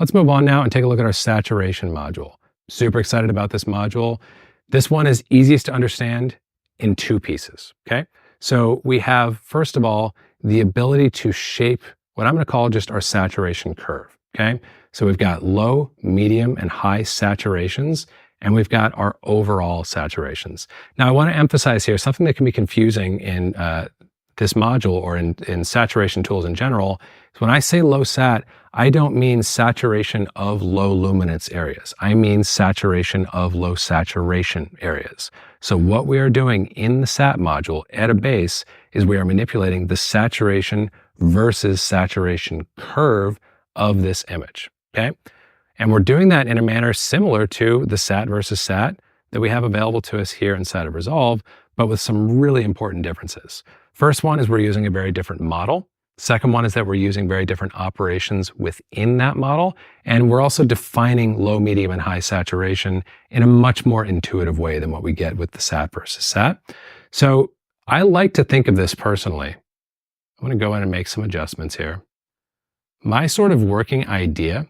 Let's move on now and take a look at our saturation module. Super excited about this module. This one is easiest to understand in two pieces, okay? So we have, first of all, the ability to shape what I'm gonna call just our saturation curve, okay? So we've got low, medium, and high saturations, and we've got our overall saturations. Now I wanna emphasize here something that can be confusing in this module or in saturation tools in general is when I say low sat, I don't mean saturation of low luminance areas. I mean saturation of low saturation areas. So what we are doing in the sat module at a base is we are manipulating the saturation versus saturation curve of this image, okay? And we're doing that in a manner similar to the sat versus sat that we have available to us here inside of Resolve, but with some really important differences. First one is we're using a very different model. Second one is that we're using very different operations within that model. And we're also defining low, medium, and high saturation in a much more intuitive way than what we get with the sat versus sat. So I like to think of this personally. I'm going to go in and make some adjustments here. My sort of working idea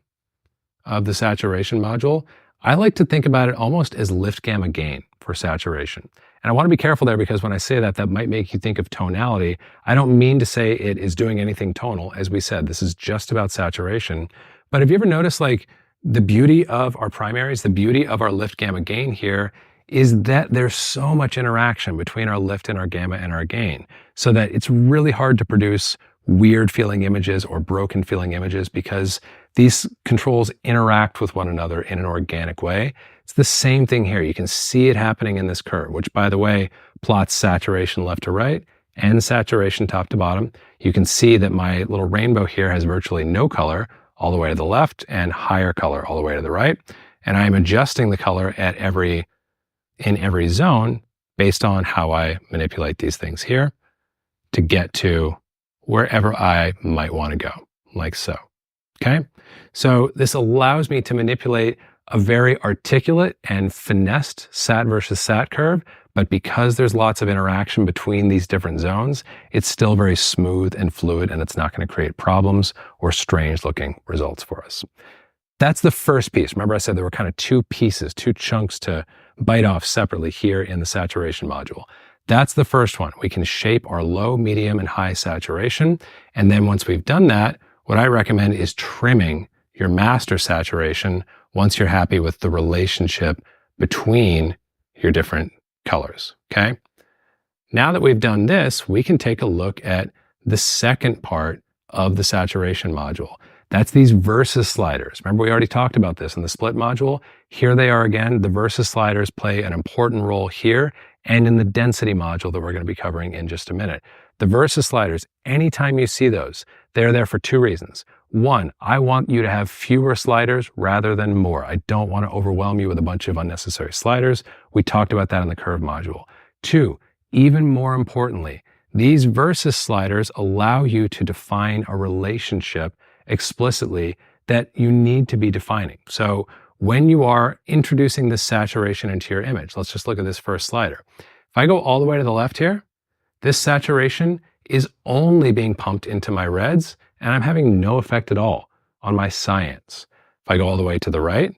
of the saturation module, I like to think about it almost as lift gamma gain for saturation. And I want to be careful there because when I say that, that might make you think of tonality. I don't mean to say it is doing anything tonal. As we said, this is just about saturation. But have you ever noticed like the beauty of our primaries, the beauty of our lift gamma gain here is that there's so much interaction between our lift and our gamma and our gain so that it's really hard to produce weird feeling images or broken feeling images because these controls interact with one another in an organic way. It's the same thing here. You can see it happening in this curve, which by the way, plots saturation left to right and saturation top to bottom. You can see that my little rainbow here has virtually no color all the way to the left and higher color all the way to the right. And I'm adjusting the color in every zone based on how I manipulate these things here to get to wherever I might want to go, like so, okay? So this allows me to manipulate a very articulate and finessed sat versus sat curve, but because there's lots of interaction between these different zones, it's still very smooth and fluid and it's not going to create problems or strange looking results for us. That's the first piece. Remember I said there were kind of two pieces, two chunks to bite off separately here in the saturation module. That's the first one. We can shape our low, medium, and high saturation. And then once we've done that, what I recommend is trimming your master saturation once you're happy with the relationship between your different colors, okay? Now that we've done this, we can take a look at the second part of the saturation module. That's these versus sliders. Remember, we already talked about this in the split module. Here they are again. The versus sliders play an important role here and in the density module that we're going to be covering in just a minute. The versus sliders, anytime you see those, they're there for two reasons. One, I want you to have fewer sliders rather than more. I don't want to overwhelm you with a bunch of unnecessary sliders. We talked about that in the curve module. Two, even more importantly, these versus sliders allow you to define a relationship explicitly that you need to be defining. So when you are introducing this saturation into your image, let's just look at this first slider. If I go all the way to the left here, this saturation is only being pumped into my reds and I'm having no effect at all on my cyans. If I go all the way to the right,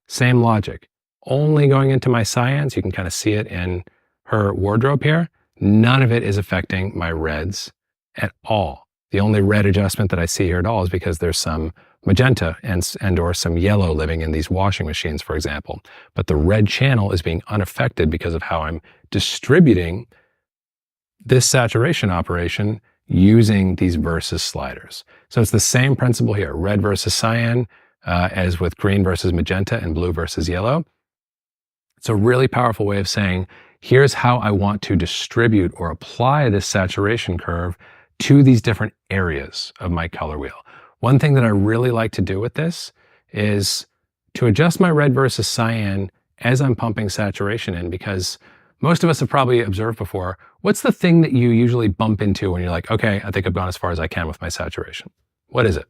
same logic, only going into my cyans. You can kind of see it in her wardrobe here. None of it is affecting my reds at all. The only red adjustment that I see here at all is because there's some magenta and or some yellow living in these washing machines, for example. But the red channel is being unaffected because of how I'm distributing this saturation operation using these versus sliders. So it's the same principle here, red versus cyan, as with green versus magenta and blue versus yellow. It's a really powerful way of saying, here's how I want to distribute or apply this saturation curve to these different areas of my color wheel. One thing that I really like to do with this is to adjust my red versus cyan as I'm pumping saturation in, because most of us have probably observed before, what's the thing that you usually bump into when you're like, okay, I think I've gone as far as I can with my saturation? What is it?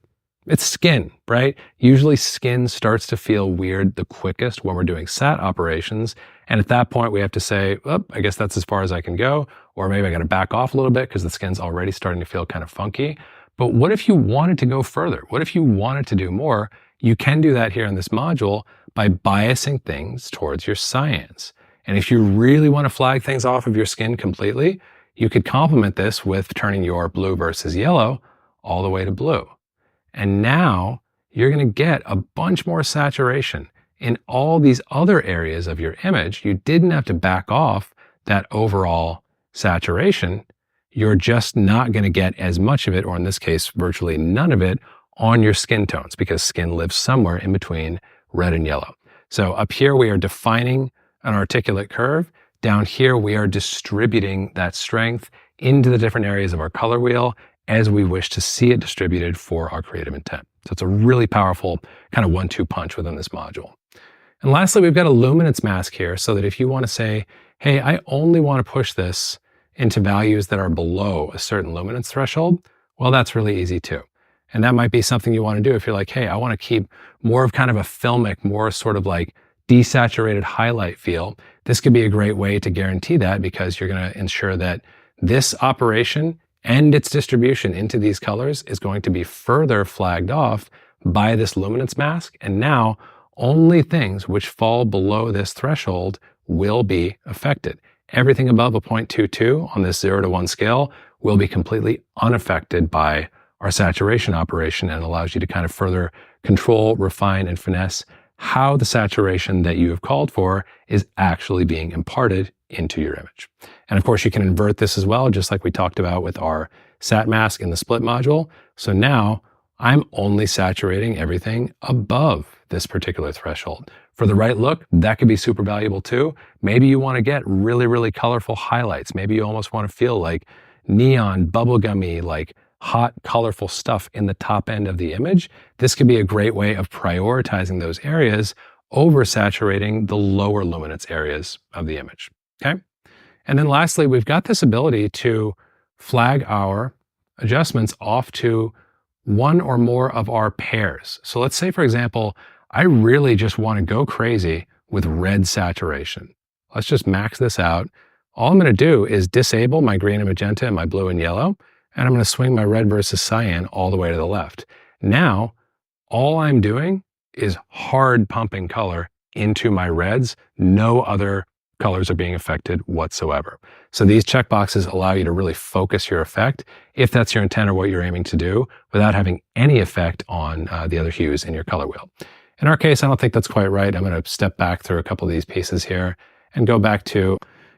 It's skin, right? Usually skin starts to feel weird the quickest when we're doing sat operations. And at that point, we have to say, oh, I guess that's as far as I can go. Or maybe I got to back off a little bit because the skin's already starting to feel kind of funky. But what if you wanted to go further? What if you wanted to do more? you can do that here in this module by biasing things towards your cyans. And if you really want to flag things off of your skin completely, you could complement this with turning your blue versus yellow all the way to blue. And now you're going to get a bunch more saturation in all these other areas of your image. You didn't have to back off that overall saturation. You're just not going to get as much of it, or in this case, virtually none of it, on your skin tones, because skin lives somewhere in between red and yellow. So up here, we are defining an articulate curve. Down here, we are distributing that strength into the different areas of our color wheel as we wish to see it distributed for our creative intent. So it's a really powerful kind of 1-2 punch within this module. And lastly, we've got a luminance mask here, so that if you want to say, hey, I only want to push this into values that are below a certain luminance threshold, well, that's really easy too. And that might be something you want to do if you're like, hey, I want to keep more of kind of a filmic, more sort of like desaturated highlight feel. This could be a great way to guarantee that, because you're going to ensure that this operation and its distribution into these colors is going to be further flagged off by this luminance mask. And now only things which fall below this threshold will be affected. Everything above a 0.22 on this 0 to 1 scale will be completely unaffected by our saturation operation, and allows you to kind of further control, refine, and finesse how the saturation that you have called for is actually being imparted into your image. And of course, you can invert this as well, just like we talked about with our sat mask in the split module. So now I'm only saturating everything above this particular threshold. For the right look, that could be super valuable too. Maybe you want to get really, really colorful highlights. Maybe you almost want to feel like neon, bubblegummy, like hot, colorful stuff in the top end of the image. This could be a great way of prioritizing those areas over saturating the lower luminance areas of the image, okay? And then lastly, we've got this ability to flag our adjustments off to one or more of our pairs. So let's say, for example, I really just want to go crazy with red saturation. Let's just max this out. All I'm going to do is disable my green and magenta and my blue and yellow, and I'm going to swing my red versus cyan all the way to the left. Now, all I'm doing is hard pumping color into my reds. No other colors are being affected whatsoever. So these checkboxes allow you to really focus your effect, if that's your intent or what you're aiming to do, without having any effect on the other hues in your color wheel. In our case, I don't think that's quite right. I'm going to step back through a couple of these pieces here and go back to,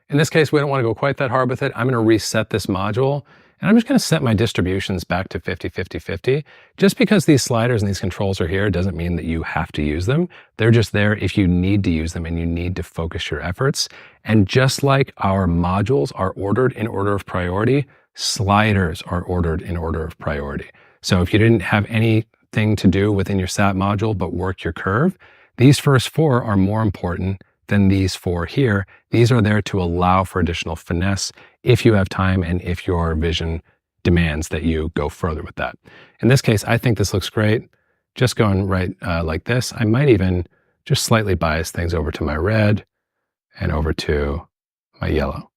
in this case, we don't want to go quite that hard with it. I'm going to reset this module, and I'm just going to set my distributions back to 50-50-50. Just because these sliders and these controls are here doesn't mean that you have to use them. They're just there if you need to use them and you need to focus your efforts. And just like our modules are ordered in order of priority, sliders are ordered in order of priority. So if you didn't have anything to do within your SAT module but work your curve, these first 4 are more important than these 4 here. These are there to allow for additional finesse if you have time and if your vision demands that you go further with that. In this case, I think this looks great. Just going right like this. I might even just slightly bias things over to my red and over to my yellow.